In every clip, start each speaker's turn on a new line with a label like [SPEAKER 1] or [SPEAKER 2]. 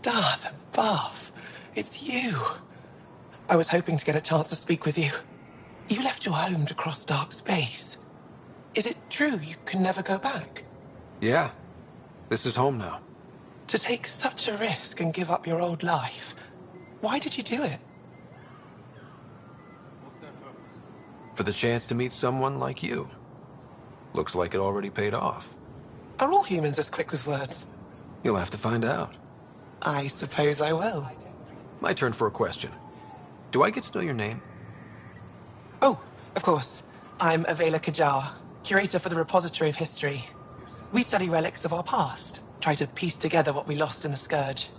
[SPEAKER 1] Stars above. It's you. I was hoping to get a chance to speak with you. You left your home to cross dark space. Is it true you can never go back?
[SPEAKER 2] Yeah. This is home now.
[SPEAKER 1] To take such a risk and give up your old life, why did you do it?
[SPEAKER 2] For the chance to meet someone like you. Looks like it already paid off.
[SPEAKER 1] Are all humans as quick with words?
[SPEAKER 2] You'll have to find out.
[SPEAKER 1] I suppose I will.
[SPEAKER 2] My turn for a question. Do I get to know your name?
[SPEAKER 1] Oh, of course. I'm Avela Kajar, curator for the Repository of History. We study relics of our past, try to piece together what we lost in the Scourge.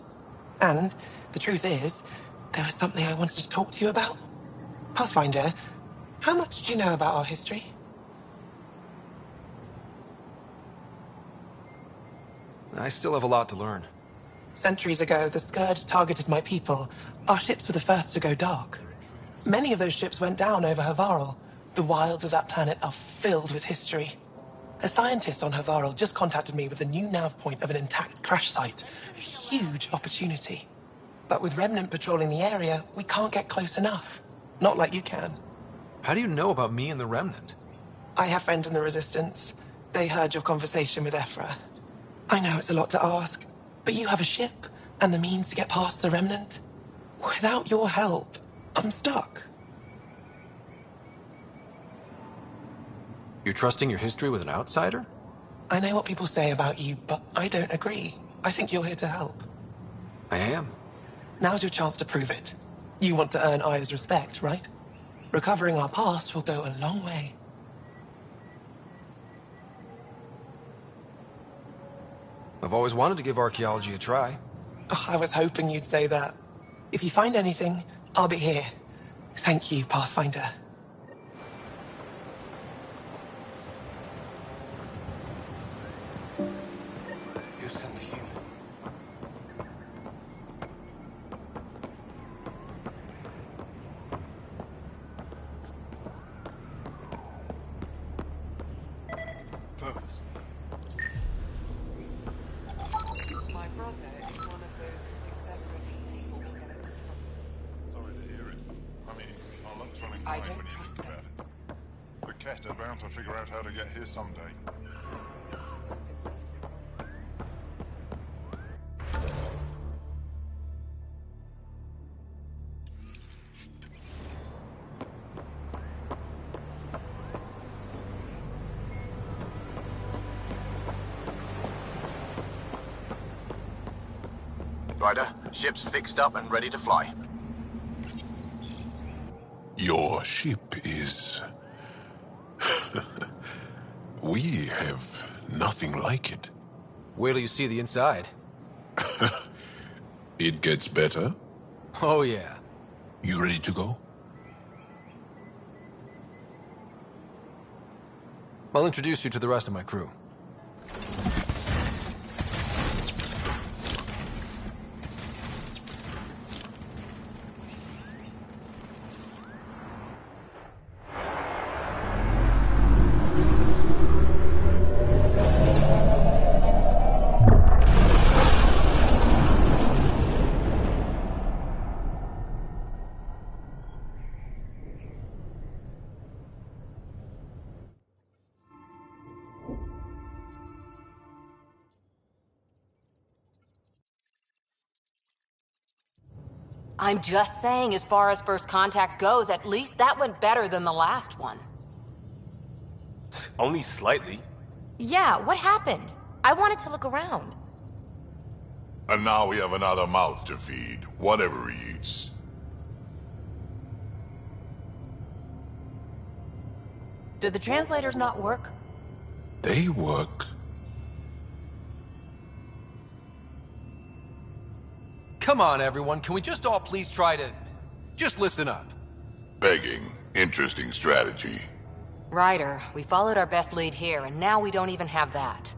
[SPEAKER 1] And the truth is, there was something I wanted to talk to you about. Pathfinder, how much do you know about our history?
[SPEAKER 2] I still have a lot to learn.
[SPEAKER 1] Centuries ago, the Scourge targeted my people. Our ships were the first to go dark. Many of those ships went down over Havarl. The wilds of that planet are filled with history. A scientist on Havarl just contacted me with the new nav point of an intact crash site. A huge opportunity. But with Remnant patrolling the area, we can't get close enough. Not like you can.
[SPEAKER 2] How do you know about me and the Remnant?
[SPEAKER 1] I have friends in the Resistance. They heard your conversation with Ephra. I know it's a lot to ask, but you have a ship and the means to get past the Remnant. Without your help, I'm stuck.
[SPEAKER 2] You're trusting your history with an outsider?
[SPEAKER 1] I know what people say about you, but I don't agree. I think you're here to help.
[SPEAKER 2] I am.
[SPEAKER 1] Now's your chance to prove it. You want to earn Aya's respect, right? Recovering our past will go a long way.
[SPEAKER 2] I've always wanted to give archaeology a try.
[SPEAKER 1] Oh, I was hoping you'd say that. If you find anything, I'll be here. Thank you, Pathfinder.
[SPEAKER 3] You sent the human. Purpose.
[SPEAKER 4] My brother is one of those who thinks everything people will get us in trouble.
[SPEAKER 5] Sorry to hear it. I mean, our luck's running
[SPEAKER 4] I
[SPEAKER 5] fine
[SPEAKER 4] don't
[SPEAKER 5] when you
[SPEAKER 4] trust
[SPEAKER 5] think about it. The Ket are bound to figure out how to get here someday.
[SPEAKER 6] Ryder, ship's fixed up and ready to fly.
[SPEAKER 7] Your ship is... We have nothing like it.
[SPEAKER 2] Wait till you see the inside.
[SPEAKER 7] It gets better.
[SPEAKER 2] Oh yeah.
[SPEAKER 7] You ready to go?
[SPEAKER 2] I'll introduce you to the rest of my crew.
[SPEAKER 8] I'm just saying, as far as first contact goes, at least that went better than the last one.
[SPEAKER 3] Only slightly.
[SPEAKER 9] Yeah, what happened? I wanted to look around.
[SPEAKER 5] And now we have another mouth to feed, whatever he eats.
[SPEAKER 9] Did the translators not work?
[SPEAKER 7] They work.
[SPEAKER 2] Come on, everyone. Can we just all please try to... just listen up?
[SPEAKER 5] Begging. Interesting strategy.
[SPEAKER 8] Ryder, we followed our best lead here, and now we don't even have that.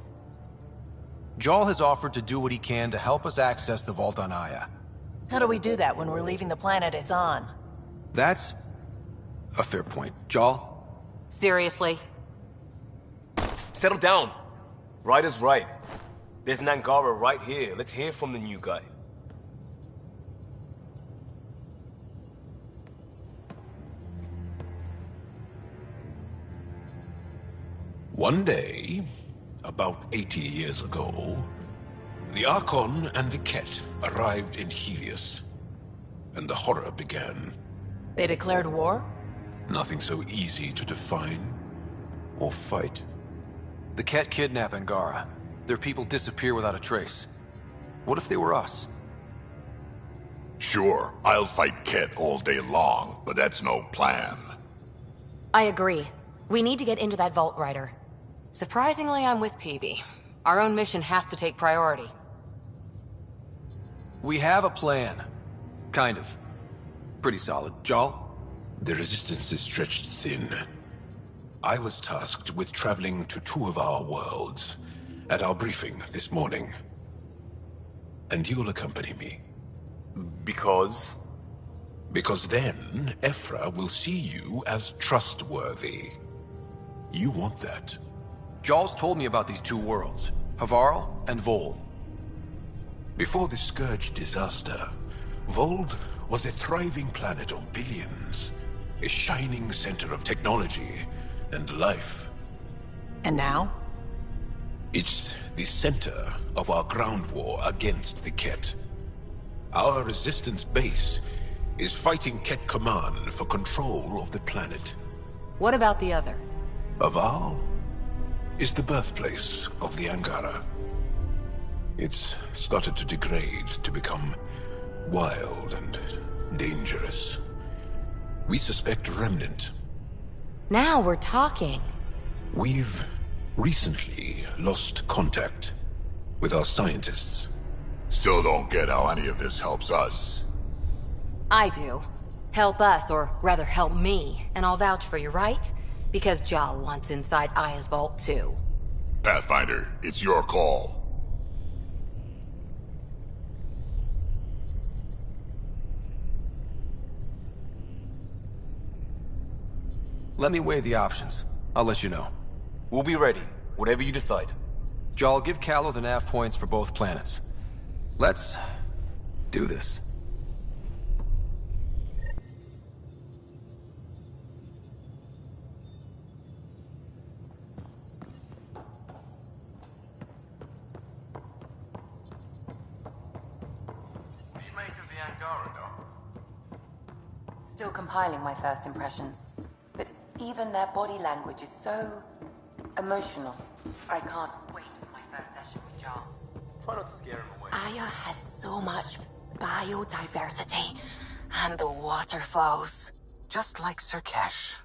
[SPEAKER 2] Jarl has offered to do what he can to help us access the vault on Aya.
[SPEAKER 9] How do we do that when we're leaving the planet it's on?
[SPEAKER 2] That's a fair point. Jarl?
[SPEAKER 8] Seriously?
[SPEAKER 3] Settle down. Ryder's right. There's an Angara right here. Let's hear from the new guy.
[SPEAKER 7] One day, about 80 years ago, the Archon and the Ket arrived in Helios, and the horror began.
[SPEAKER 9] They declared war?
[SPEAKER 7] Nothing so easy to define or fight.
[SPEAKER 2] The Ket kidnap Angara. Their people disappear without a trace. What if they were us?
[SPEAKER 5] Sure, I'll fight Ket all day long, but that's no plan.
[SPEAKER 9] I agree. We need to get into that vault, Ryder.
[SPEAKER 8] Surprisingly, I'm with PB. Our own mission has to take priority.
[SPEAKER 2] We have a plan. Kind of. Pretty solid. Jal?
[SPEAKER 7] The resistance is stretched thin. I was tasked with traveling to two of our worlds at our briefing this morning. And you'll accompany me.
[SPEAKER 3] Because?
[SPEAKER 7] Because then, Ephra will see you as trustworthy. You want that.
[SPEAKER 2] Jal's told me about these two worlds. Havarl and Vol.
[SPEAKER 7] Before the Scourge disaster, Vold was a thriving planet of billions. A shining center of technology and life.
[SPEAKER 9] And now?
[SPEAKER 7] It's the center of our ground war against the Ket. Our resistance base is fighting Ket Command for control of the planet.
[SPEAKER 8] What about the other?
[SPEAKER 7] Aval is the birthplace of the Angara. It's started to degrade, to become wild and dangerous. We suspect Remnant.
[SPEAKER 9] Now we're talking.
[SPEAKER 7] We've recently lost contact with our scientists.
[SPEAKER 5] Still don't get how any of this helps us.
[SPEAKER 8] I do. Help us, or rather help me, and I'll vouch for you, right? Because Jal wants inside Aya's vault too.
[SPEAKER 5] Pathfinder, it's your call.
[SPEAKER 2] Let me weigh the options. I'll let you know.
[SPEAKER 3] We'll be ready, whatever you decide.
[SPEAKER 2] Jal, give Callow the nav points for both planets. Let's do this.
[SPEAKER 6] What do you make of the Angara, Doc?
[SPEAKER 10] Still compiling my first impressions. But even their body language is so emotional. I can't wait for my first session with Jar.
[SPEAKER 3] Try not to scare him away.
[SPEAKER 9] Aya has so much biodiversity. And the waterfalls.
[SPEAKER 6] Just like Sirkesh.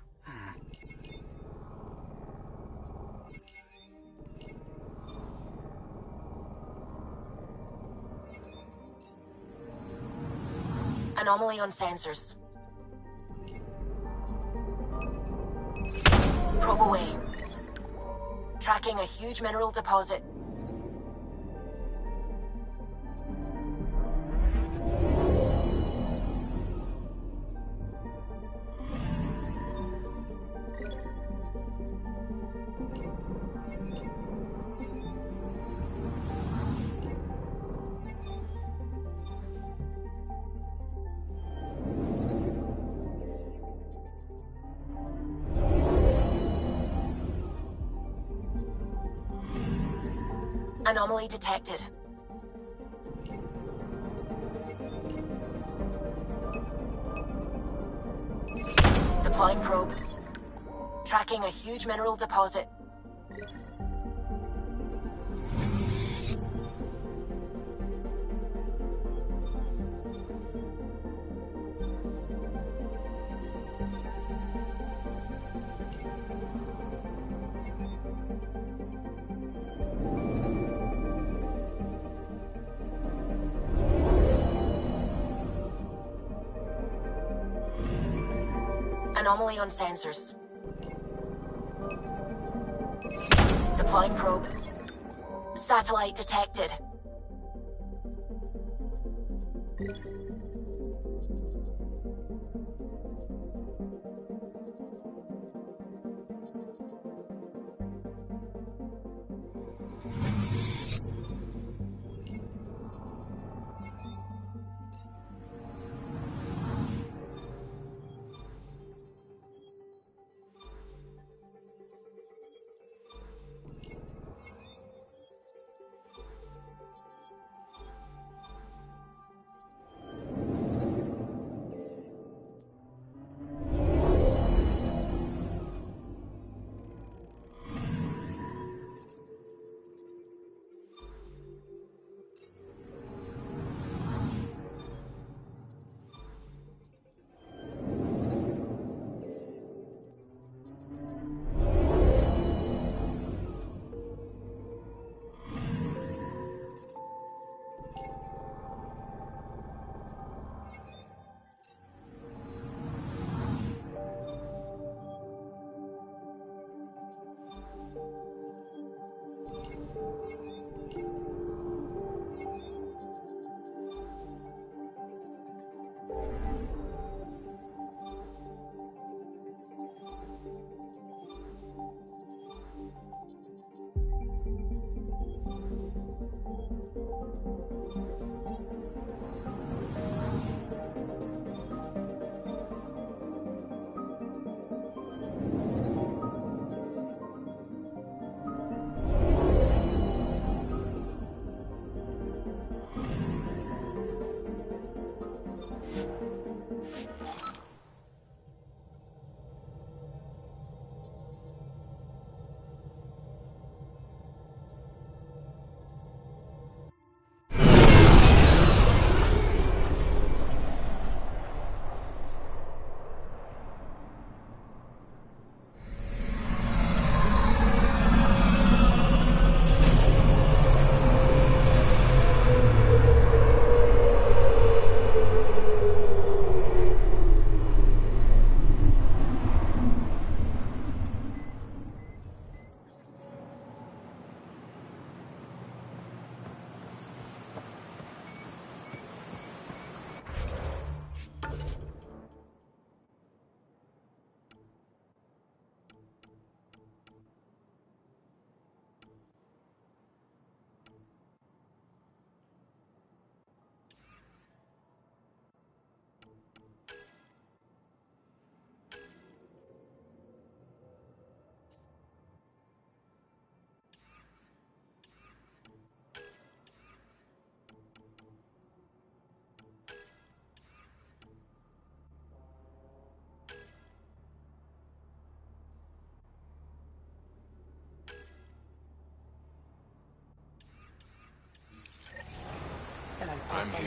[SPEAKER 9] Anomaly on sensors. Probe away. Tracking a huge mineral deposit. Anomaly detected. Deploying probe. Tracking a huge mineral deposit. Anomaly on sensors. Deploying probe. Satellite detected.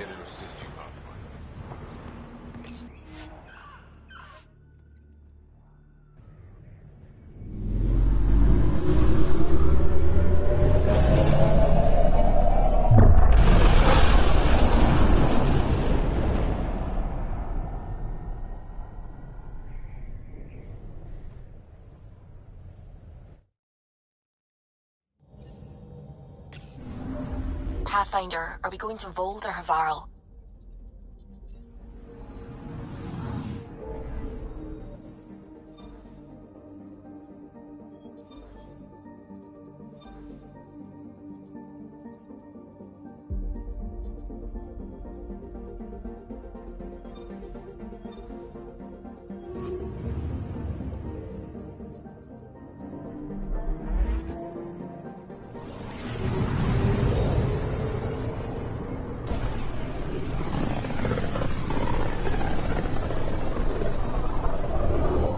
[SPEAKER 7] here to assist you, Pathfinder.
[SPEAKER 9] Pathfinder, are we going to Vold or Havarl?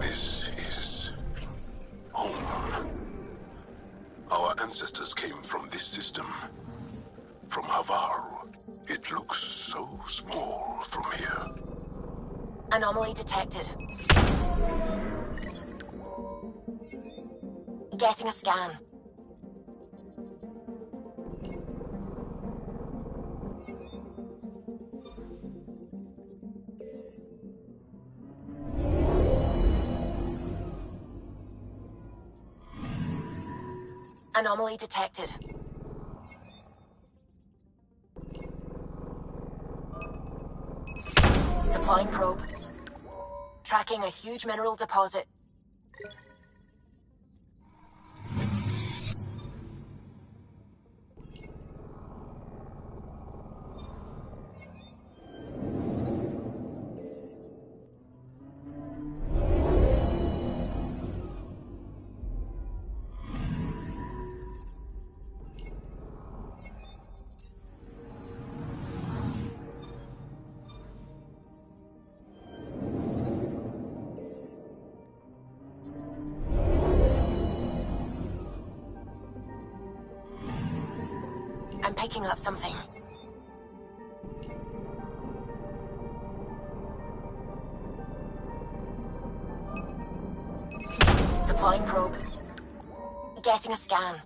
[SPEAKER 7] This is home. Our ancestors came from this system. From Havarl. It looks so small from here.
[SPEAKER 9] Anomaly detected. Getting a scan. Anomaly detected. Deploying probe. Tracking a huge mineral deposit. I'm picking up something. Deploying probe. Getting a scan.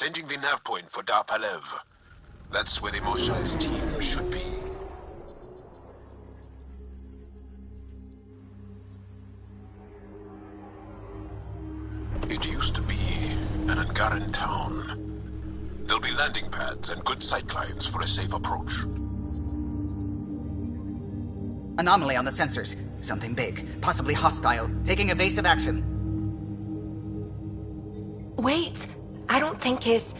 [SPEAKER 7] Sending the nav point for Dar Palev. That's where the Mosha's team should be. It used to be an Angaran town. There'll be landing pads and good sightlines for a safe approach.
[SPEAKER 11] Anomaly on the sensors. Something big, possibly hostile, taking evasive action.
[SPEAKER 9] Wait, I don't think his...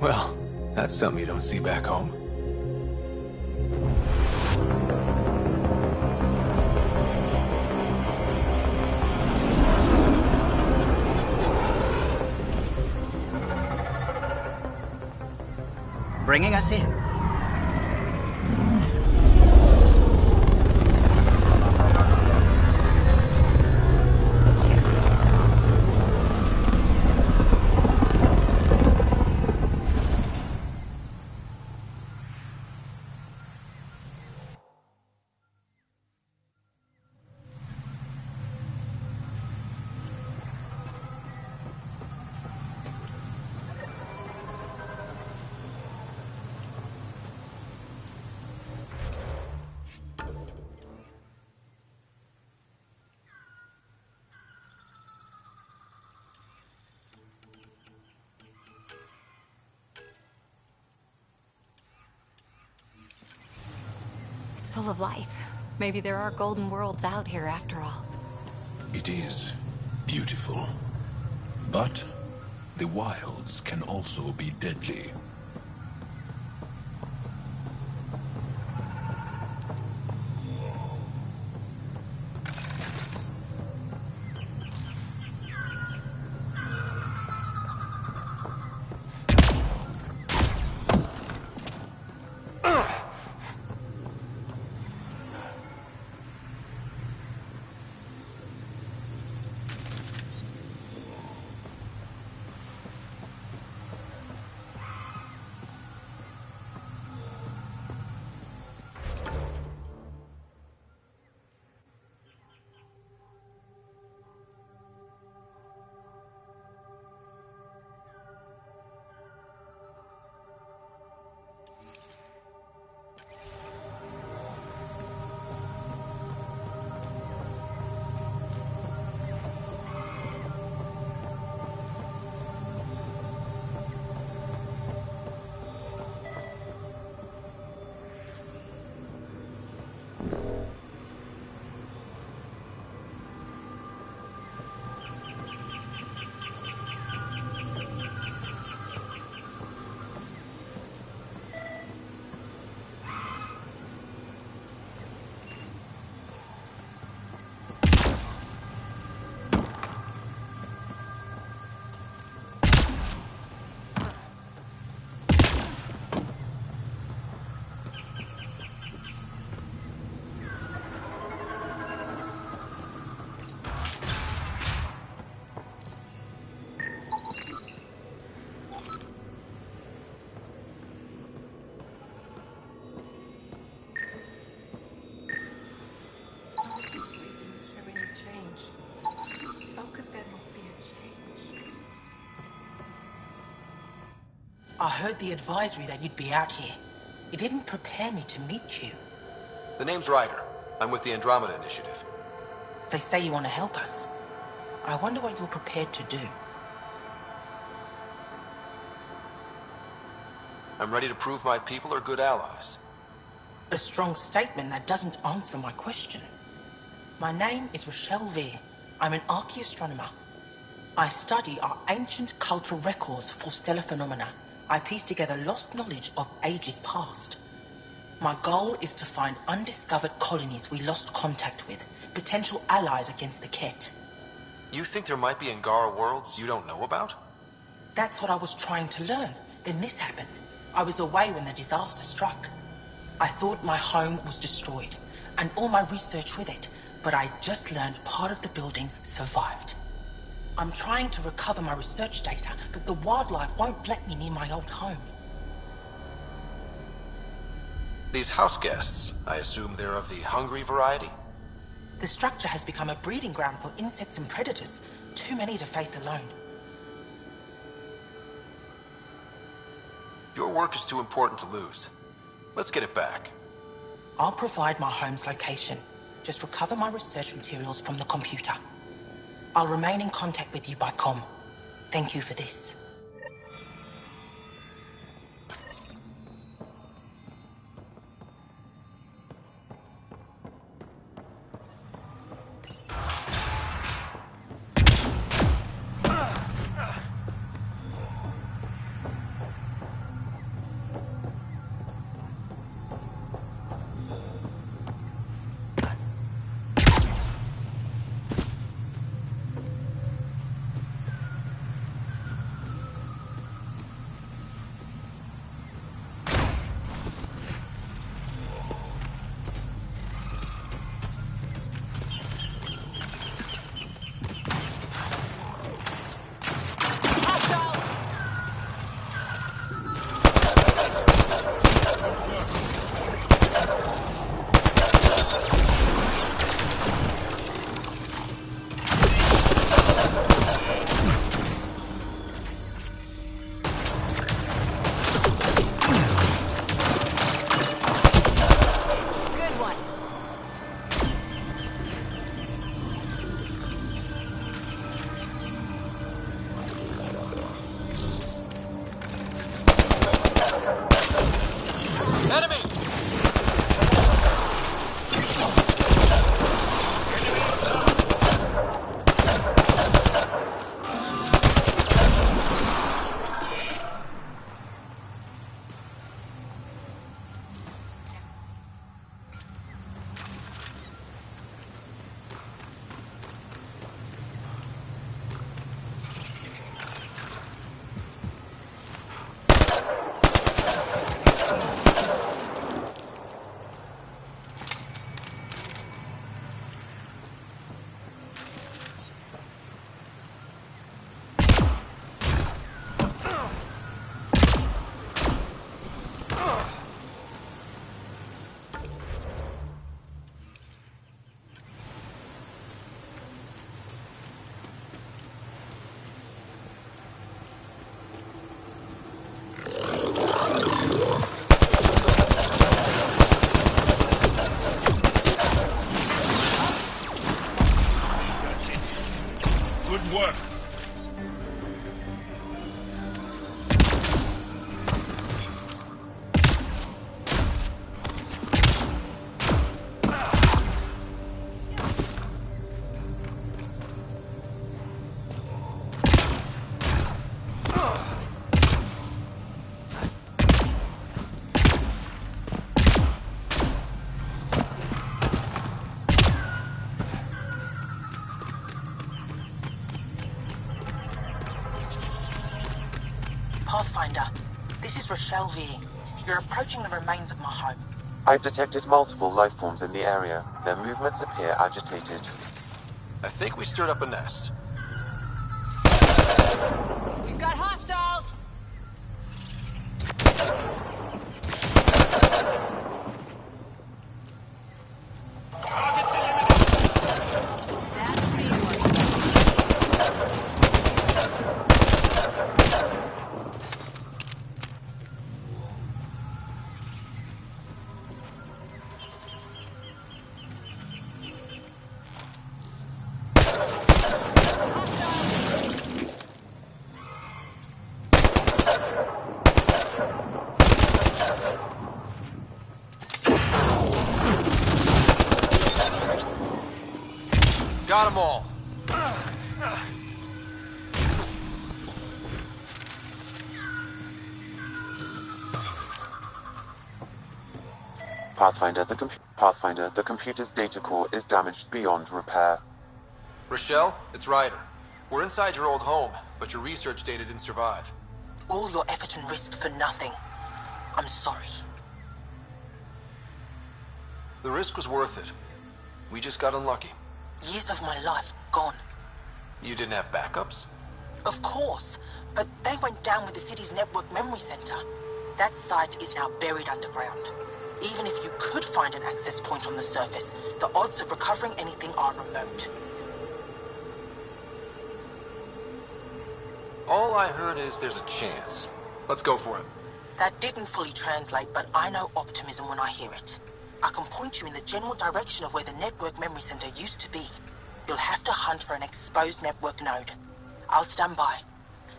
[SPEAKER 2] Well, that's something you don't see back home.
[SPEAKER 11] Bringing us in.
[SPEAKER 8] Full of life. Maybe there are golden worlds out here after all.
[SPEAKER 7] It is beautiful. But the wilds can also be deadly.
[SPEAKER 1] I heard the advisory that you'd be out here. It didn't prepare me to meet you.
[SPEAKER 2] The name's Ryder. I'm with the Andromeda Initiative.
[SPEAKER 1] They say you want to help us. I wonder what you're prepared to do.
[SPEAKER 2] I'm ready to prove my people are good allies.
[SPEAKER 1] A strong statement that doesn't answer my question. My name is Rochelle Veer. I'm an archaeoastronomer. I study our ancient cultural records for stellar phenomena. I piece together lost knowledge of ages past. My goal is to find undiscovered colonies we lost contact with, potential allies against the Ket.
[SPEAKER 2] You think there might be Angara worlds you don't know about?
[SPEAKER 1] That's what I was trying to learn. Then this happened. I was away when the disaster struck. I thought my home was destroyed.
[SPEAKER 12] and all my research with it, but I just learned part of the building survived. I'm trying to recover my research data, but the wildlife won't let me near my old home.
[SPEAKER 2] These house guests, I assume they're of the hungry variety?
[SPEAKER 12] The structure has become a breeding ground for insects and predators, too many to face alone.
[SPEAKER 2] Your work is too important to lose. Let's get it back.
[SPEAKER 12] I'll provide my home's location. Just recover my research materials from the computer. I'll remain in contact with you by comm. Thank you for this.
[SPEAKER 5] Good work.
[SPEAKER 12] Pathfinder, this is Rochelle V. You're approaching the remains of my home.
[SPEAKER 13] I've detected multiple life forms in the area. Their movements appear agitated.
[SPEAKER 2] I think we stirred up a nest.
[SPEAKER 8] We've got hostiles!
[SPEAKER 2] Got them all.
[SPEAKER 13] Pathfinder, the computer's data core is damaged beyond repair.
[SPEAKER 2] Rochelle, it's Ryder. We're inside your old home, but your research data didn't survive.
[SPEAKER 12] All your effort and risk for nothing. I'm sorry.
[SPEAKER 2] The risk was worth it. We just got unlucky.
[SPEAKER 12] Years of my life gone.
[SPEAKER 2] You didn't have backups?
[SPEAKER 12] Of course, but they went down with the city's network memory center. That site is now buried underground. Even if you could find an access point on the surface, the odds of recovering anything are remote.
[SPEAKER 2] All I heard is there's a chance. Let's go for it.
[SPEAKER 12] That didn't fully translate, but I know optimism when I hear it. I can point you in the general direction of where the network memory center used to be. You'll have to hunt for an exposed network node. I'll stand by.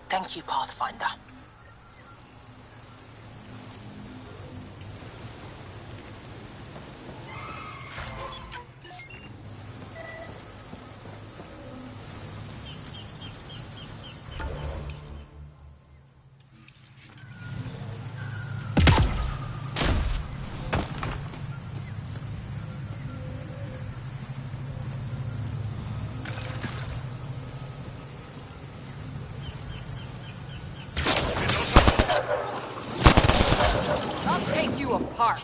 [SPEAKER 12] Thank you, Pathfinder.
[SPEAKER 8] I'll take you apart.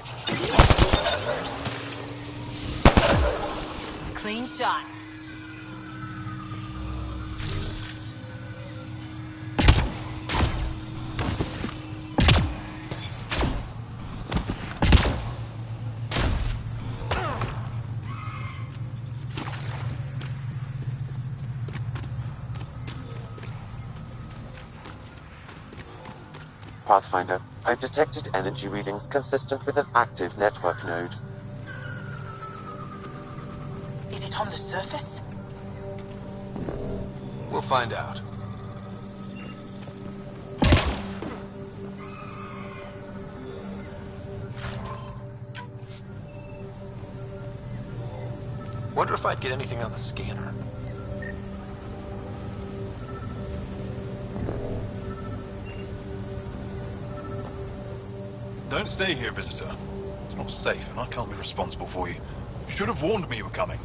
[SPEAKER 8] Clean shot.
[SPEAKER 13] Pathfinder, I've detected energy readings consistent with an active network node.
[SPEAKER 12] Is it on the surface?
[SPEAKER 2] We'll find out. Wonder if I'd get anything on the scanner.
[SPEAKER 14] Don't stay here, visitor. It's not safe, and I can't be responsible for you. You should have warned me you were coming.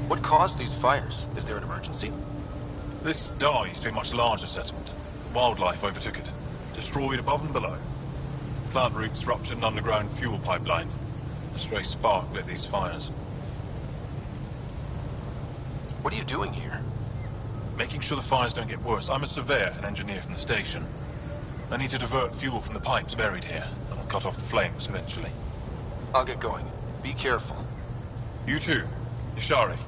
[SPEAKER 2] What caused these fires? Is there an emergency?
[SPEAKER 14] This Dar used to be a much larger settlement. Wildlife overtook it, destroyed above and below. Plant roots ruptured an underground fuel pipeline. A stray spark lit these fires.
[SPEAKER 2] What are you doing here?
[SPEAKER 14] Making sure the fires don't get worse. I'm a surveyor and engineer from the station. I need to divert fuel from the pipes buried here. That'll cut off the flames eventually.
[SPEAKER 2] I'll get going. Be careful.
[SPEAKER 14] You too, Ishari.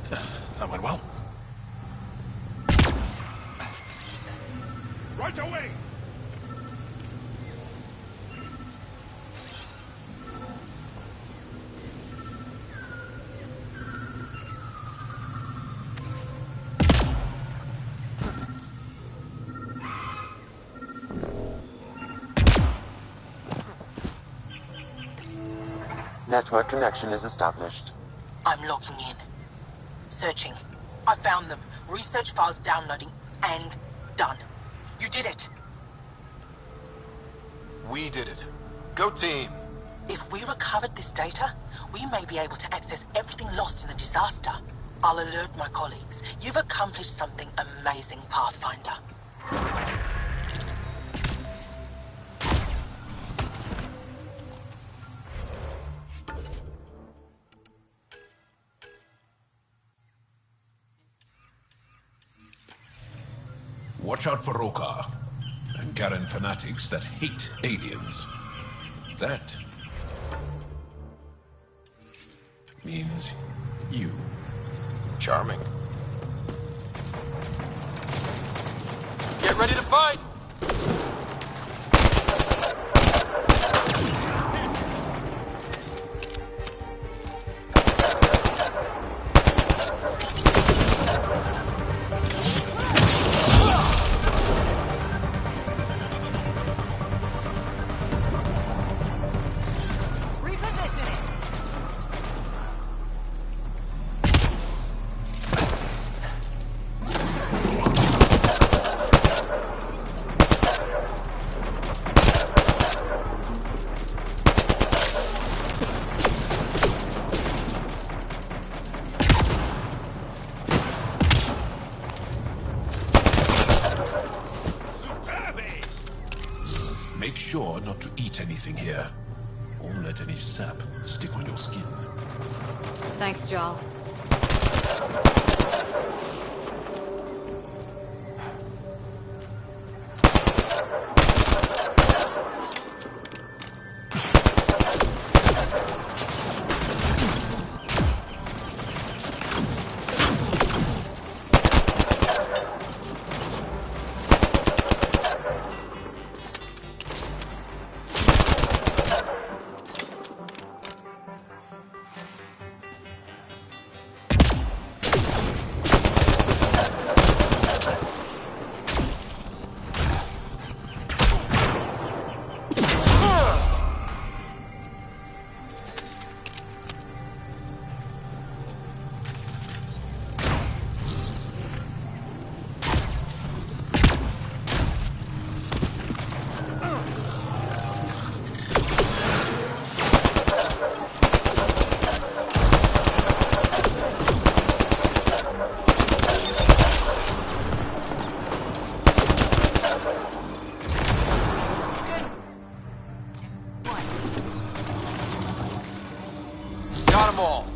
[SPEAKER 14] That went well.
[SPEAKER 5] Right away!
[SPEAKER 13] Network connection is established.
[SPEAKER 12] I'm logging in. Searching. I found them. Research files downloading and done. You did it.
[SPEAKER 2] We did it. Go team.
[SPEAKER 12] If we recovered this data, we may be able to access everything lost in the disaster. I'll alert my colleagues. You've accomplished something amazing, Pathfinder.
[SPEAKER 7] Watch out for Rokar and Garen fanatics that hate aliens. That means you.
[SPEAKER 2] Charming. Get ready to fight!
[SPEAKER 7] make sure not to eat anything here, or let any sap stick on your skin.
[SPEAKER 8] Thanks, Jarl.
[SPEAKER 2] Got them all.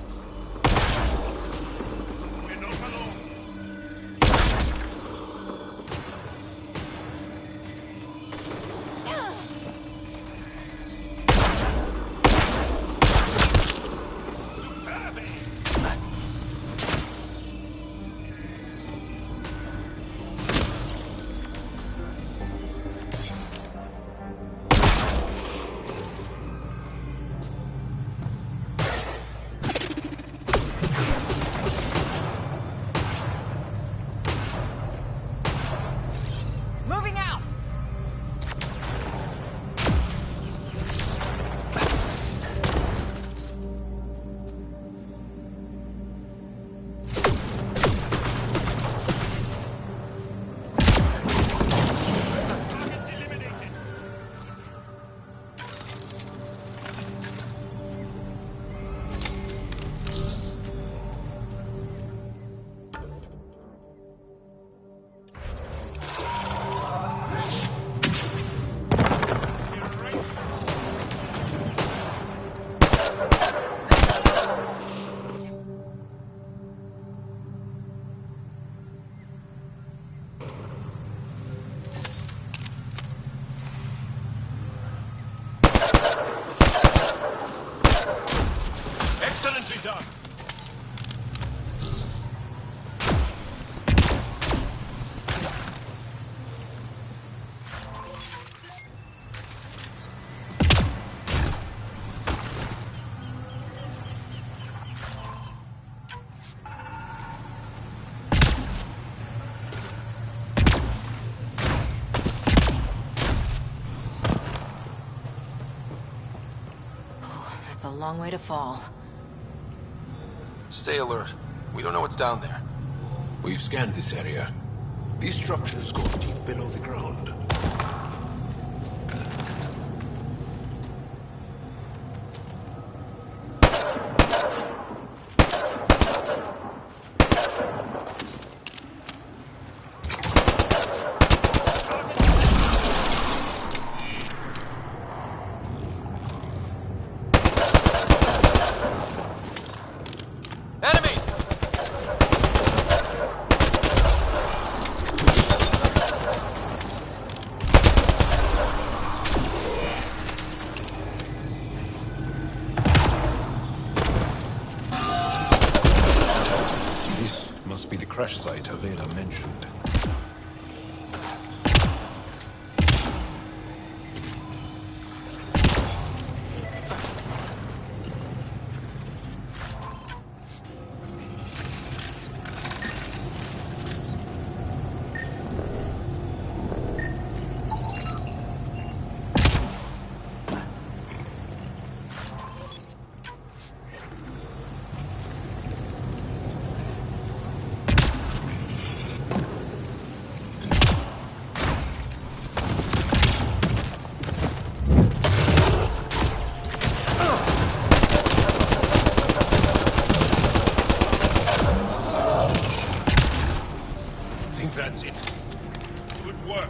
[SPEAKER 8] Moving out!
[SPEAKER 7] Excellently done!
[SPEAKER 8] That's a long way to fall.
[SPEAKER 2] Stay alert. We don't know what's down there.
[SPEAKER 7] We've scanned this area. These structures go deep below the ground. Must be the crash site Avela mentioned. That's it. Good work.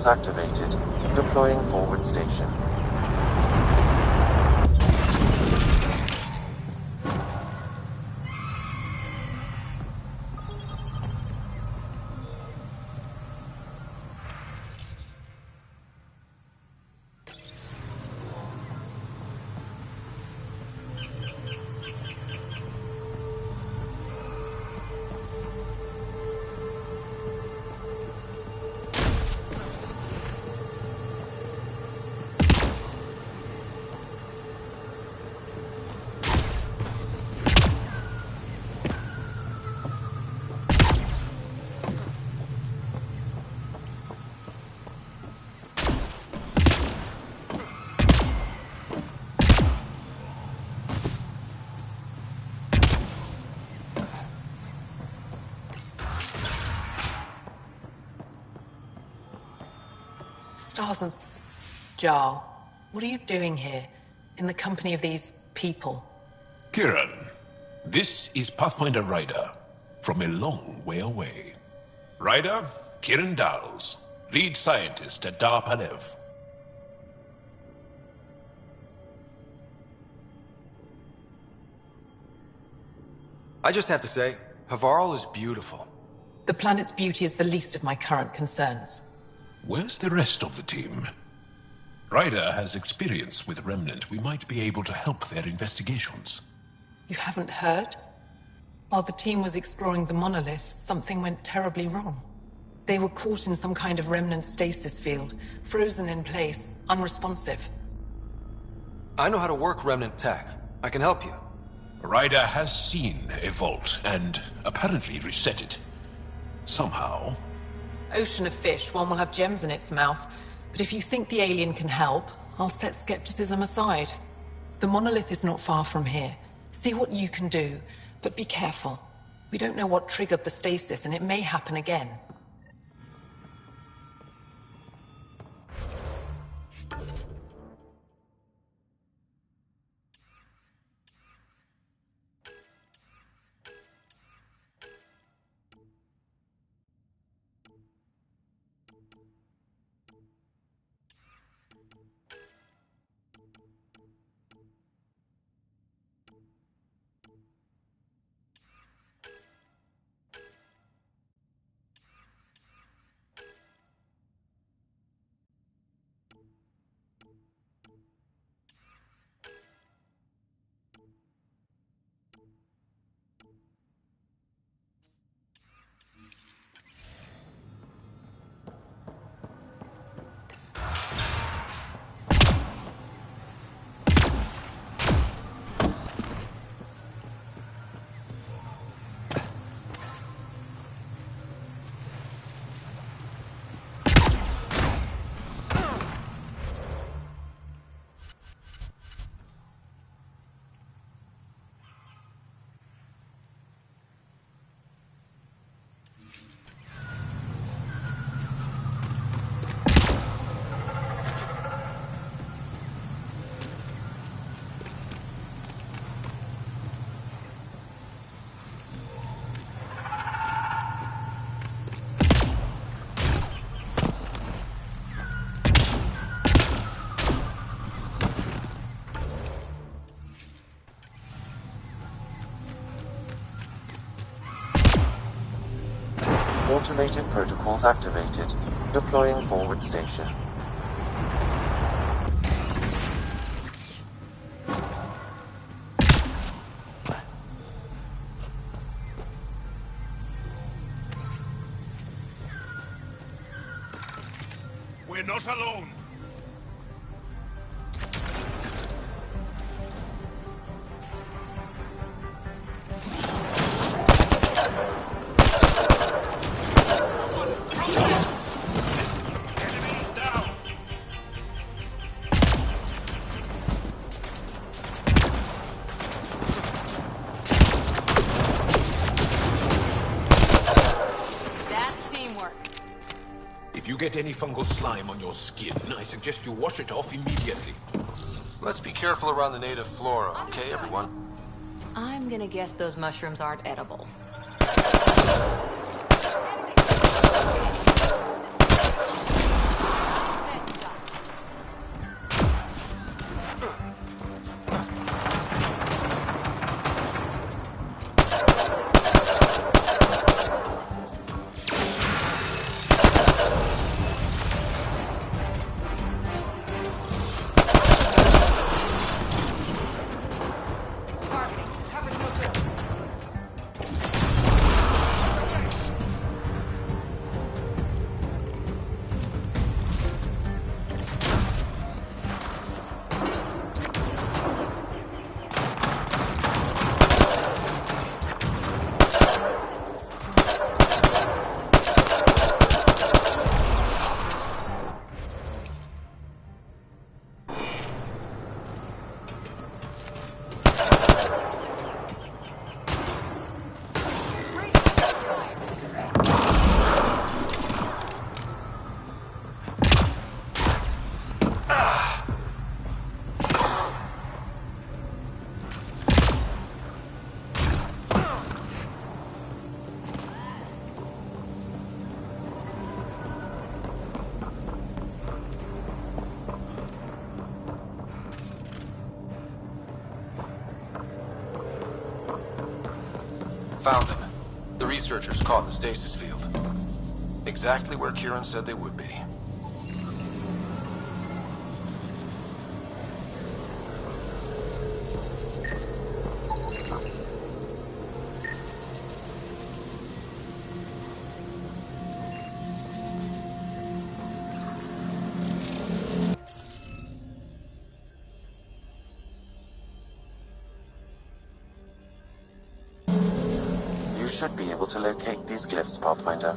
[SPEAKER 13] protocols activated. Deploying forward station.
[SPEAKER 12] Stars and... Jarl, what are you doing here? In the company of these people?
[SPEAKER 7] Kieran, this is Pathfinder Ryder, from a long way away. Ryder, Kieran Dowles, lead scientist at Dar Palev.
[SPEAKER 2] I just have to say, Havarl is beautiful.
[SPEAKER 12] The planet's beauty is the least of my current concerns.
[SPEAKER 7] Where's the rest of the team? Ryder has experience with Remnant. We might be able to help their investigations.
[SPEAKER 12] You haven't heard? While the team was exploring the monolith, something went terribly wrong. They were caught in some kind of Remnant stasis field, frozen in place, unresponsive.
[SPEAKER 2] I know how to work Remnant tech. I can help you.
[SPEAKER 7] Ryder has seen a vault, and apparently reset it. Somehow.
[SPEAKER 12] Ocean of fish, one will have gems in its mouth. But if you think the alien can help, I'll set skepticism aside. The monolith is not far from here. See what you can do, but be careful. We don't know what triggered the stasis, and it may happen again.
[SPEAKER 13] Automated protocols activated. Deploying forward station.
[SPEAKER 5] We're not alone.
[SPEAKER 7] If you get any fungal slime on your skin, I suggest you wash it off immediately.
[SPEAKER 2] Let's be careful around the native flora, okay, everyone?
[SPEAKER 8] I'm gonna guess those mushrooms aren't edible.
[SPEAKER 2] Found them. The researchers caught in the stasis field. Exactly where Kieran said they would be.
[SPEAKER 13] You should be able to locate these glyphs, Pathfinder.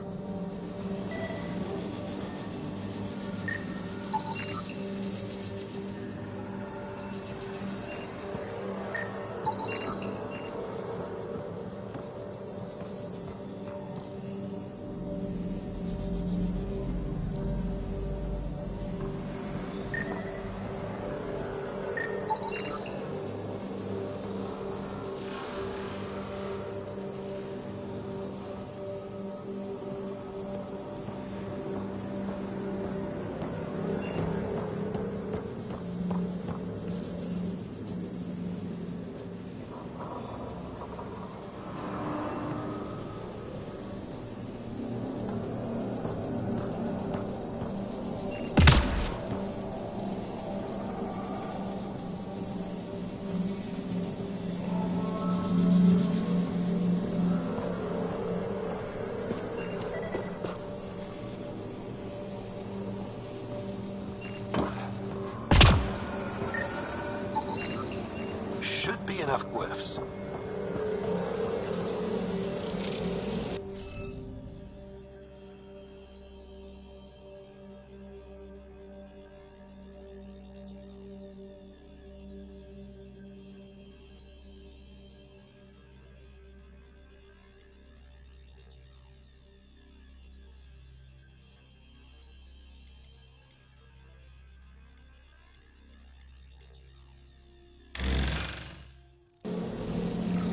[SPEAKER 2] Should be enough glyphs.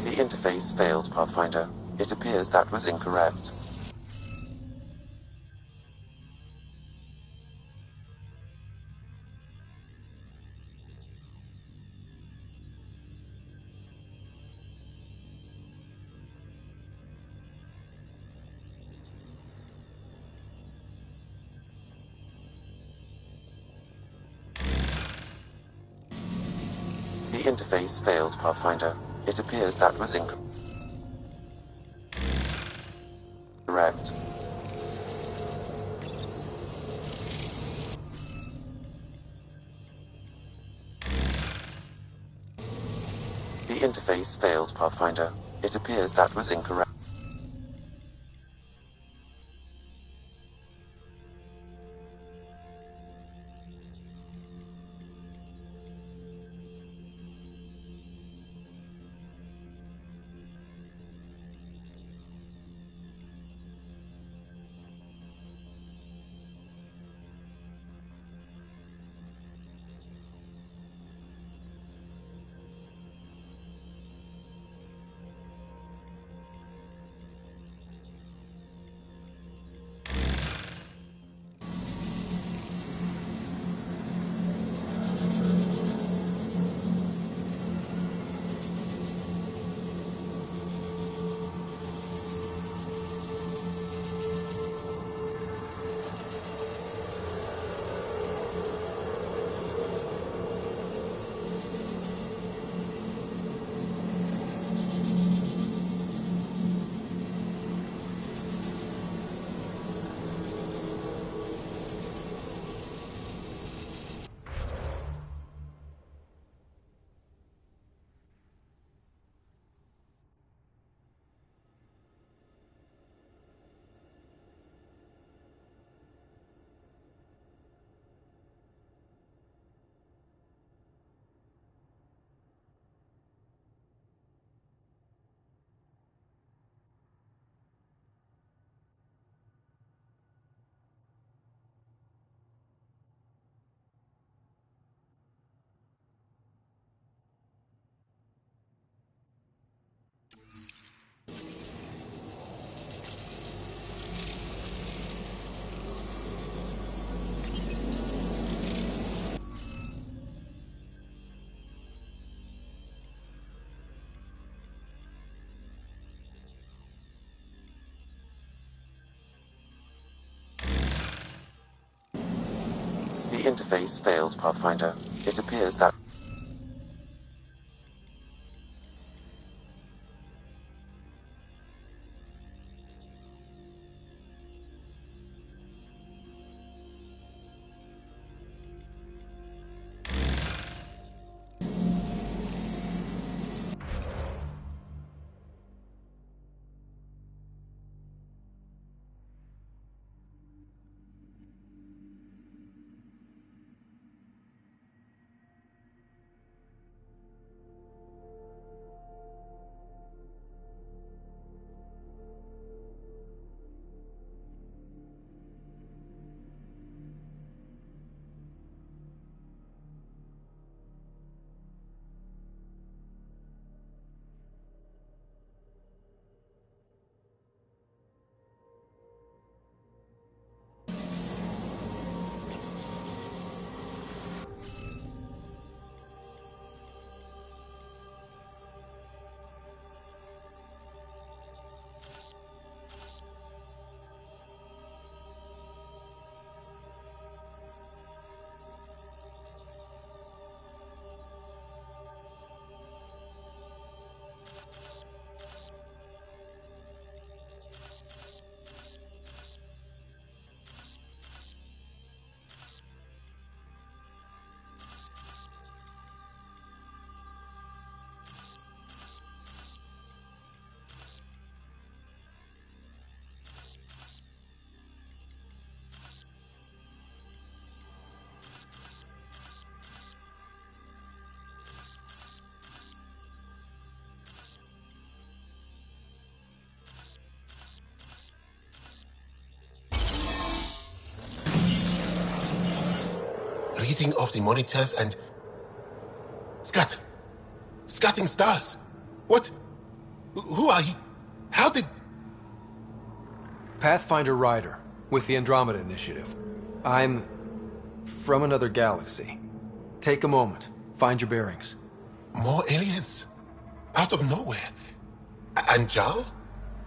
[SPEAKER 13] The interface failed, Pathfinder. It appears that was incorrect. The interface failed, Pathfinder. It appears that was incorrect. The interface failed, Pathfinder. It appears that was incorrect. interface failed, Pathfinder. It appears that...
[SPEAKER 15] Reading of the monitors and... Scatting stars! What? Who are you? How did...
[SPEAKER 16] Pathfinder Ryder, with the Andromeda Initiative. I'm... from another galaxy. Take a moment. Find your bearings.
[SPEAKER 15] More aliens? Out of nowhere? And Jal?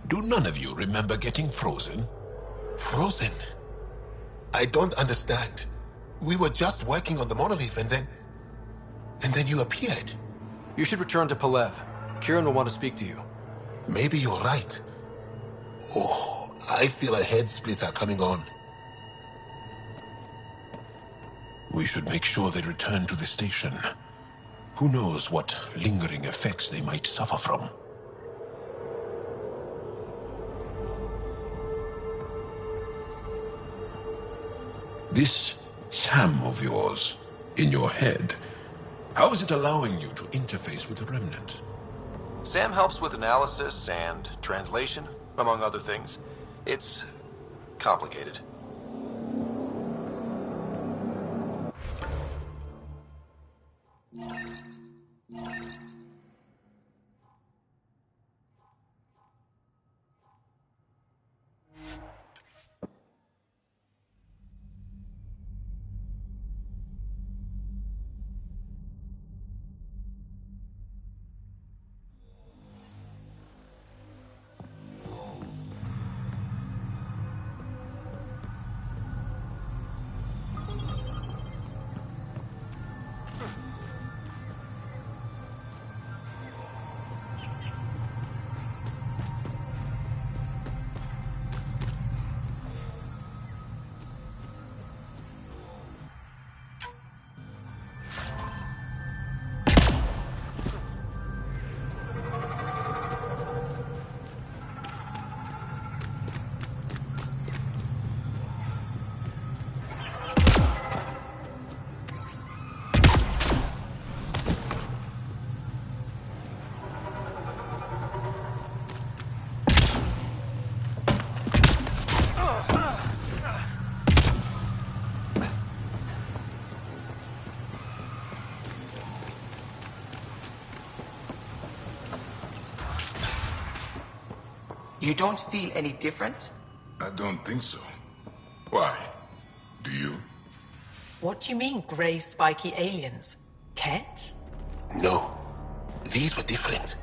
[SPEAKER 7] Do none of you remember getting frozen?
[SPEAKER 15] Frozen? I don't understand. We were just working on the monolith and then you appeared.
[SPEAKER 16] You should return to Palev. Kieran will want to speak to you.
[SPEAKER 15] Maybe you're right. Oh, I feel a head splitter coming on.
[SPEAKER 7] We should make sure they return to the station. Who knows what lingering effects they might suffer from. This Sam of yours, in your head, how is it allowing you to interface with the Remnant?
[SPEAKER 2] Sam helps with analysis and translation, among other things. It's complicated.
[SPEAKER 12] You don't feel any different?
[SPEAKER 5] I don't think so. Why? Do you?
[SPEAKER 17] What do you mean, grey spiky aliens? Ket?
[SPEAKER 15] No. These were different.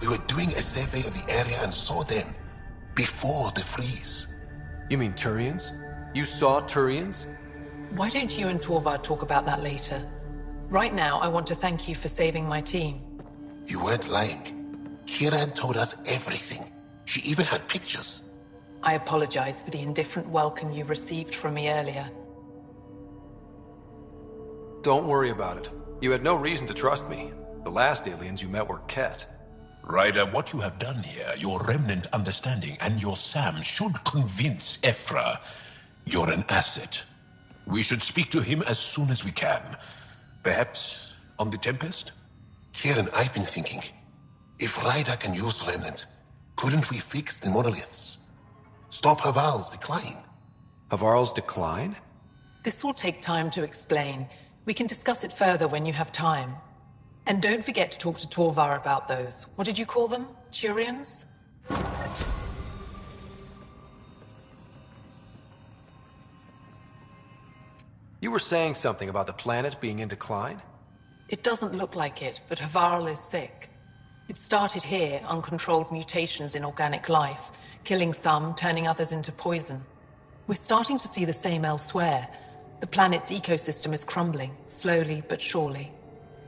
[SPEAKER 15] We were doing a survey of the area and saw them. Before the freeze.
[SPEAKER 16] You mean Turians? You saw Turians?
[SPEAKER 17] Why don't you and Torvald talk about that later? Right now, I want to thank you for saving my team.
[SPEAKER 15] You weren't lying. Kieran told us everything. She even had pictures.
[SPEAKER 17] I apologize for the indifferent welcome you received from me earlier.
[SPEAKER 16] Don't worry about it. You had no reason to trust me. The last aliens you met were Ket.
[SPEAKER 7] Ryder, what you have done here, your remnant understanding and your Sam should convince Ephra you're an asset. We should speak to him as soon as we can. Perhaps on the Tempest?
[SPEAKER 15] Kieran, I've been thinking. If Ryder can use remnant, couldn't we fix the monoliths? Stop Haval's decline?
[SPEAKER 16] Havarl's decline?
[SPEAKER 17] This will take time to explain. We can discuss it further when you have time. And don't forget to talk to Torvar about those. What did you call them? Turians?
[SPEAKER 16] You were saying something about the planet being in decline?
[SPEAKER 17] It doesn't look like it, but Havarl is sick. It started here, uncontrolled mutations in organic life, killing some, turning others into poison. We're starting to see the same elsewhere. The planet's ecosystem is crumbling, slowly but surely.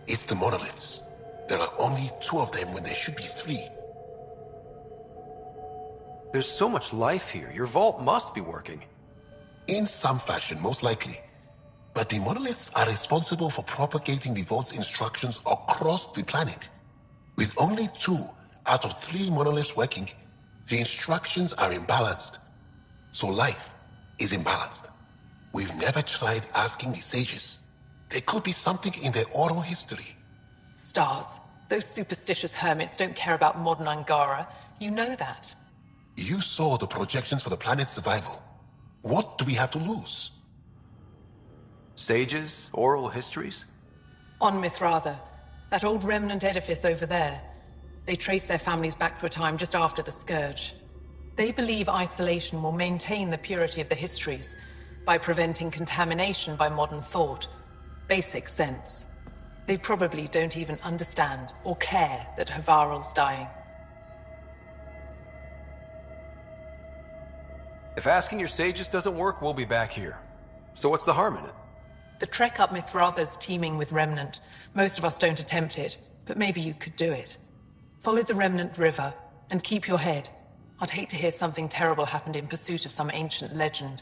[SPEAKER 15] It's the monoliths. There are only 2 of them when there should be 3.
[SPEAKER 16] There's so much life here. Your vault must be working.
[SPEAKER 15] In some fashion, most likely. But the monoliths are responsible for propagating the vault's instructions across the planet. With only 2 out of 3 monoliths working, the instructions are imbalanced. So life is imbalanced. We've never tried asking the sages. There could be something in their oral history.
[SPEAKER 17] Stars. Those superstitious hermits don't care about modern Angara. You know that.
[SPEAKER 15] You saw the projections for the planet's survival. What do we have to lose?
[SPEAKER 16] Sages? Oral histories?
[SPEAKER 17] On Mithratha, that old remnant edifice over there. They trace their families back to a time just after the Scourge. They believe isolation will maintain the purity of the histories by preventing contamination by modern thought. Basic sense. They probably don't even understand or care that Havarl's dying.
[SPEAKER 16] If asking your sages doesn't work, we'll be back here. So what's the harm in it?
[SPEAKER 17] The trek up Mithratha's teeming with Remnant. Most of us don't attempt it, but maybe you could do it. Follow the Remnant River, and keep your head. I'd hate to hear something terrible happened in pursuit of some ancient legend.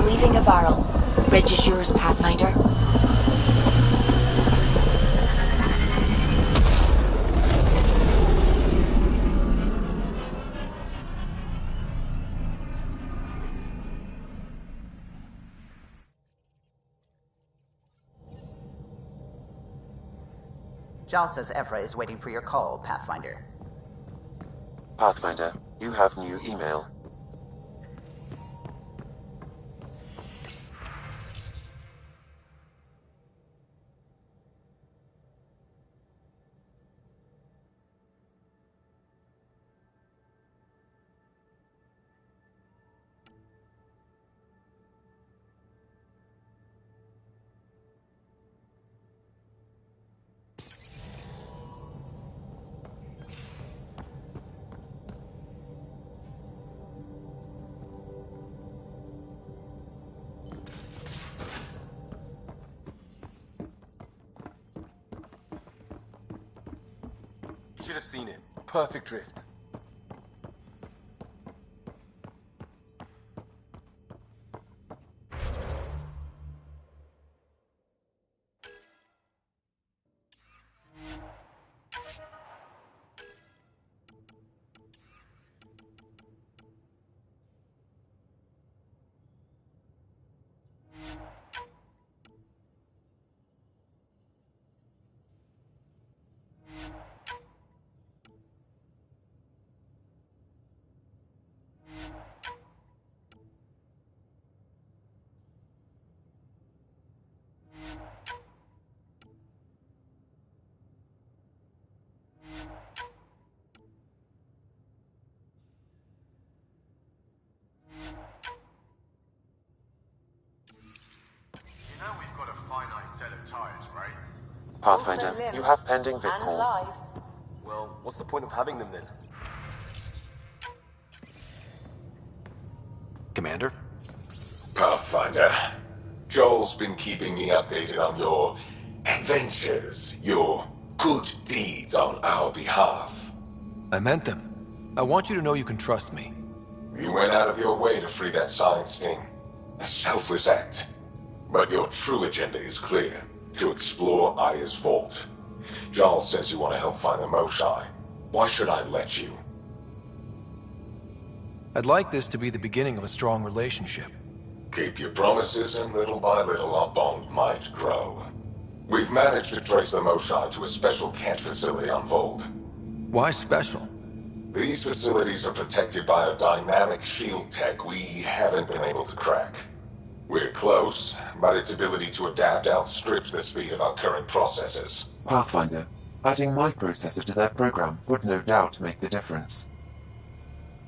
[SPEAKER 9] Leaving Havarl. Bridge is yours, Pathfinder.
[SPEAKER 11] Jal says Ephra is waiting for your call, Pathfinder.
[SPEAKER 13] Pathfinder, you have new email.
[SPEAKER 3] You should have seen it. Perfect drift.
[SPEAKER 13] Pathfinder, you have pending vic calls.
[SPEAKER 3] Well, what's the point of having them then?
[SPEAKER 16] Commander?
[SPEAKER 7] Pathfinder, Joel's been keeping me updated on your adventures, your good deeds on our behalf.
[SPEAKER 16] I meant them. I want you to know you can trust me.
[SPEAKER 7] You went out of your way to free that science team. A selfless act. But your true agenda is clear. To explore Aya's vault. Jarl says you want to help find the Moshai. Why should I let you?
[SPEAKER 16] I'd like this to be the beginning of a strong relationship.
[SPEAKER 7] Keep your promises, and little by little our bond might grow. We've managed to trace the Moshai to a special Kent facility on Vold.
[SPEAKER 16] Why special?
[SPEAKER 7] These facilities are protected by a dynamic shield tech we haven't been able to crack. We're close, but its ability to adapt outstrips the speed of our current processors.
[SPEAKER 13] Pathfinder, adding my processor to their program would no doubt make the difference.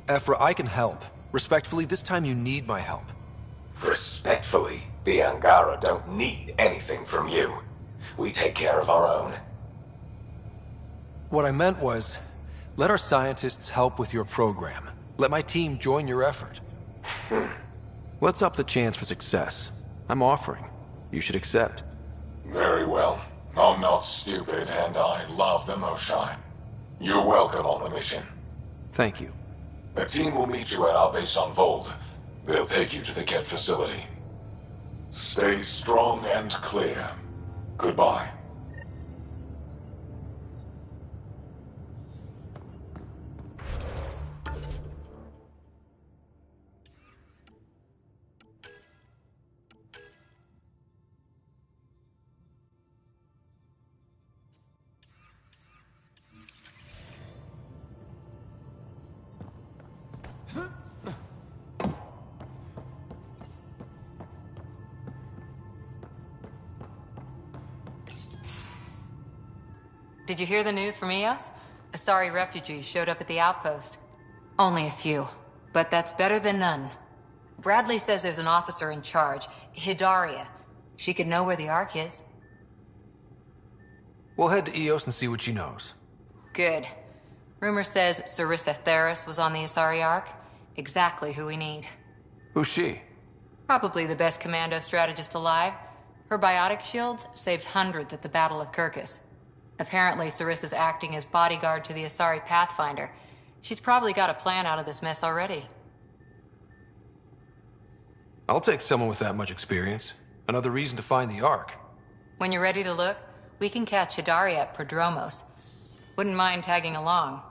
[SPEAKER 16] Ephra, I can help. Respectfully, this time you need my help.
[SPEAKER 7] Respectfully, the Angara don't need anything from you. We take care of our own.
[SPEAKER 16] What I meant was, let our scientists help with your program. Let my team join your effort. Let's up the chance for success. I'm offering. You should accept.
[SPEAKER 7] Very well. I'm not stupid, and I love the Moshai. You're welcome on the mission.
[SPEAKER 16] Thank you.
[SPEAKER 7] The team will meet you at our base on Vold. They'll take you to the Kett facility. Stay strong and clear. Goodbye.
[SPEAKER 8] Did you hear the news from Eos? Asari refugees showed up at the outpost. Only a few, but that's better than none. Bradley says there's an officer in charge, Hidaria. She could know where the Ark is.
[SPEAKER 16] We'll head to Eos and see what she knows.
[SPEAKER 8] Good. Rumor says Sarissa Theris was on the Asari Ark. Exactly who we need.
[SPEAKER 16] Who's she?
[SPEAKER 8] Probably the best commando strategist alive. Her biotic shields saved hundreds at the Battle of Kirkus. Apparently, Sarissa's acting as bodyguard to the Asari Pathfinder. She's probably got a plan out of this mess already.
[SPEAKER 16] I'll take someone with that much experience. Another reason to find the Ark.
[SPEAKER 8] When you're ready to look, we can catch Hidaria at Prodromos. Wouldn't mind tagging along.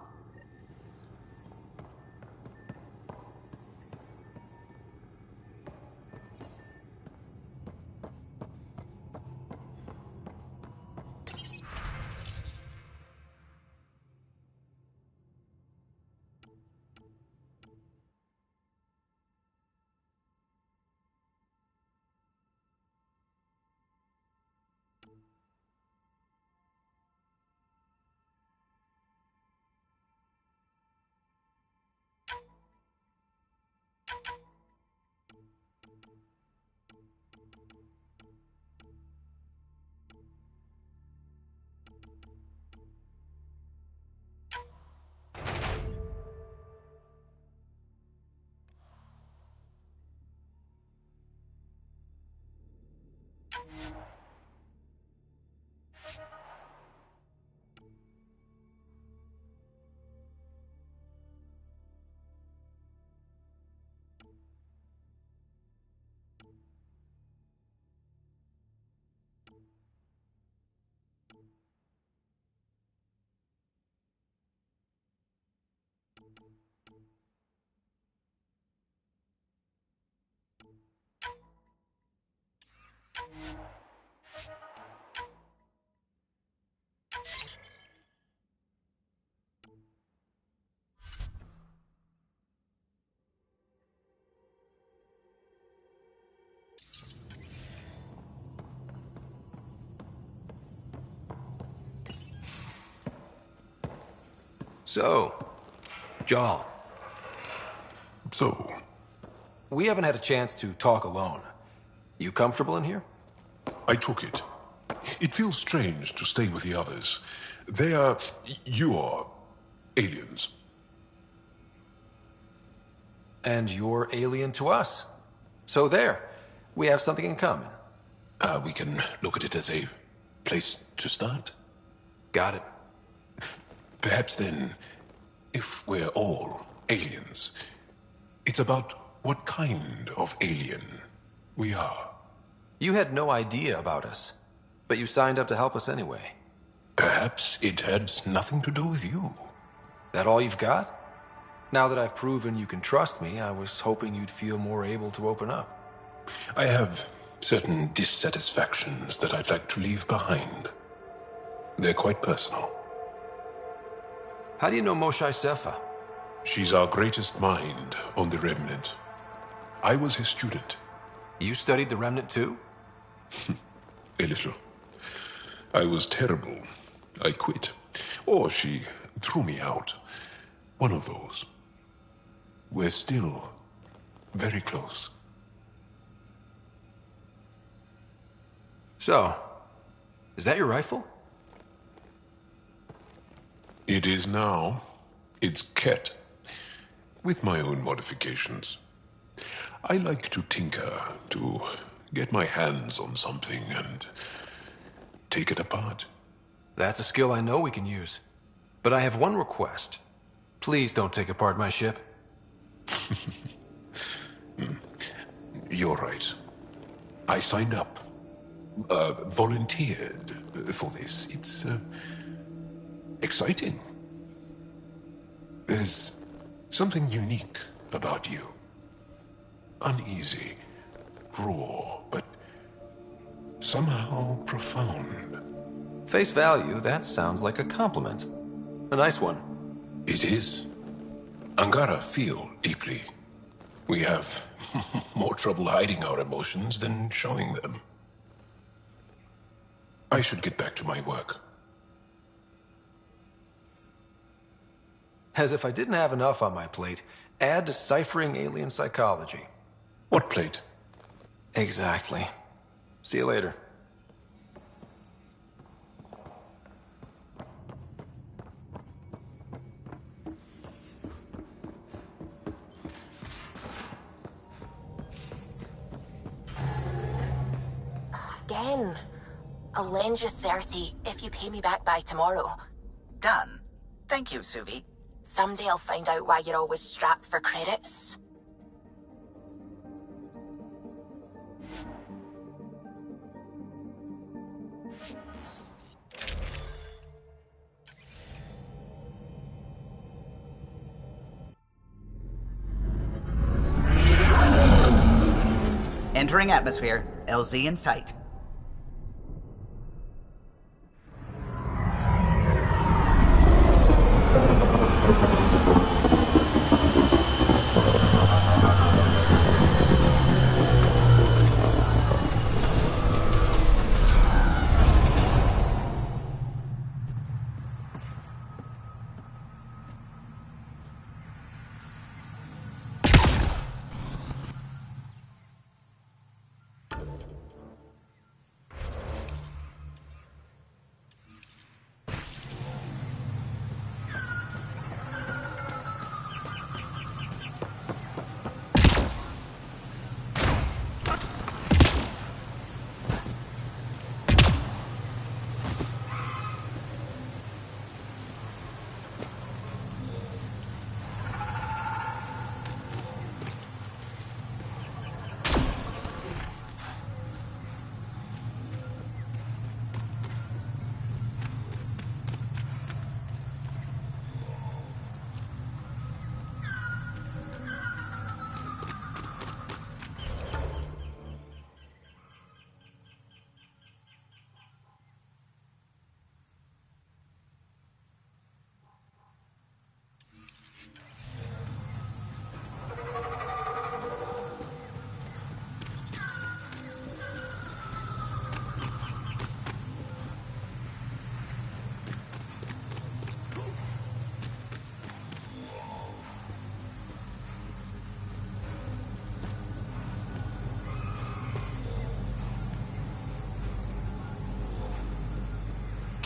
[SPEAKER 16] So, Jarl.
[SPEAKER 15] So?
[SPEAKER 16] We haven't had a chance to talk alone. You comfortable in here?
[SPEAKER 15] I took it. It feels strange to stay with the others. They are your aliens.
[SPEAKER 16] And you're alien to us. So there, we have something in common.
[SPEAKER 15] We can look at it as a place to start.
[SPEAKER 16] Got it.
[SPEAKER 15] Perhaps then, if we're all aliens, it's about what kind of alien we are.
[SPEAKER 16] You had no idea about us, but you signed up to help us anyway.
[SPEAKER 15] Perhaps it had nothing to do with you.
[SPEAKER 16] That all you've got? Now that I've proven you can trust me, I was hoping you'd feel more able to open up.
[SPEAKER 15] I have certain dissatisfactions that I'd like to leave behind. They're quite personal.
[SPEAKER 16] How do you know Moshae Sefa?
[SPEAKER 15] She's our greatest mind on the Remnant. I was his student.
[SPEAKER 16] You studied the Remnant too?
[SPEAKER 15] A little. I was terrible. I quit. Or she threw me out. One of those. We're still very close.
[SPEAKER 16] So, is that your rifle?
[SPEAKER 15] It is now. It's Ket. With my own modifications. I like to tinker, to get my hands on something and take it apart.
[SPEAKER 16] That's a skill I know we can use. But I have one request. Please don't take apart my ship.
[SPEAKER 15] You're right. I signed up. Volunteered for this. It's exciting. There's something unique about you. Uneasy, raw, but somehow profound.
[SPEAKER 16] Face value, that sounds like a compliment. A nice one.
[SPEAKER 15] It is. Angara feel deeply. We have more trouble hiding our emotions than showing them. I should get back to my work.
[SPEAKER 16] As if I didn't have enough on my plate, add deciphering alien psychology.
[SPEAKER 15] What plate?
[SPEAKER 16] Exactly. See you later.
[SPEAKER 9] Again. I'll lend you 30 if you pay me back by tomorrow.
[SPEAKER 11] Done. Thank you, Suvi.
[SPEAKER 9] Someday I'll find out why you're always strapped for credits.
[SPEAKER 11] Entering atmosphere. LZ in sight.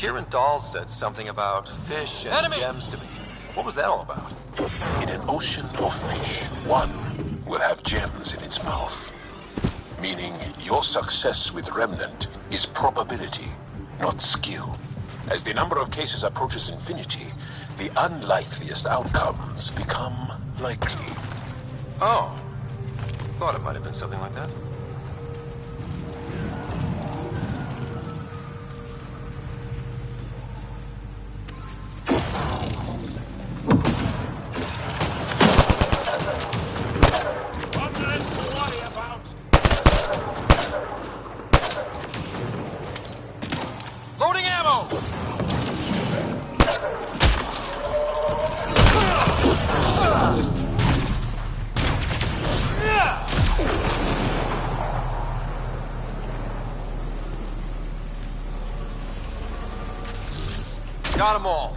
[SPEAKER 2] Kieran Dahl said something about fish and gems to me. What was that all about?
[SPEAKER 15] In an ocean of fish, one will have gems in its mouth. Meaning your success with Remnant is probability, not skill. As the number of cases approaches infinity, the unlikeliest outcomes become likely.
[SPEAKER 2] Oh. Thought it might have been something like that. Loading ammo! Got them all.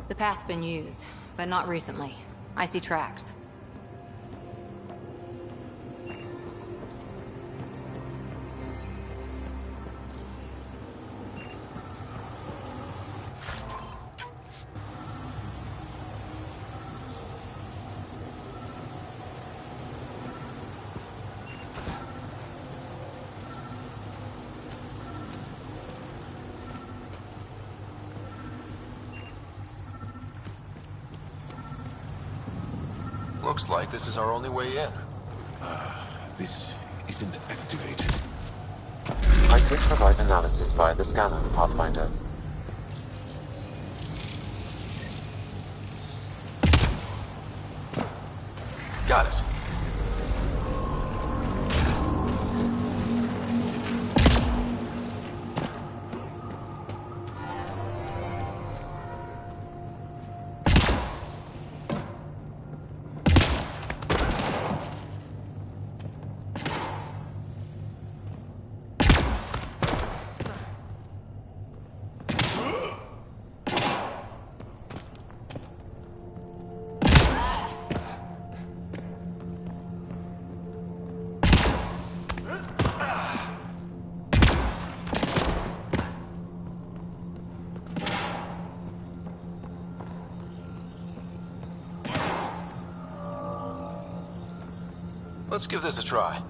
[SPEAKER 8] The path's been used, but not recently. I see tracks.
[SPEAKER 2] Looks like this is our only way in.
[SPEAKER 7] This isn't activated.
[SPEAKER 13] I could provide analysis via the scanner, Pathfinder.
[SPEAKER 2] Got it. Let's give this a try.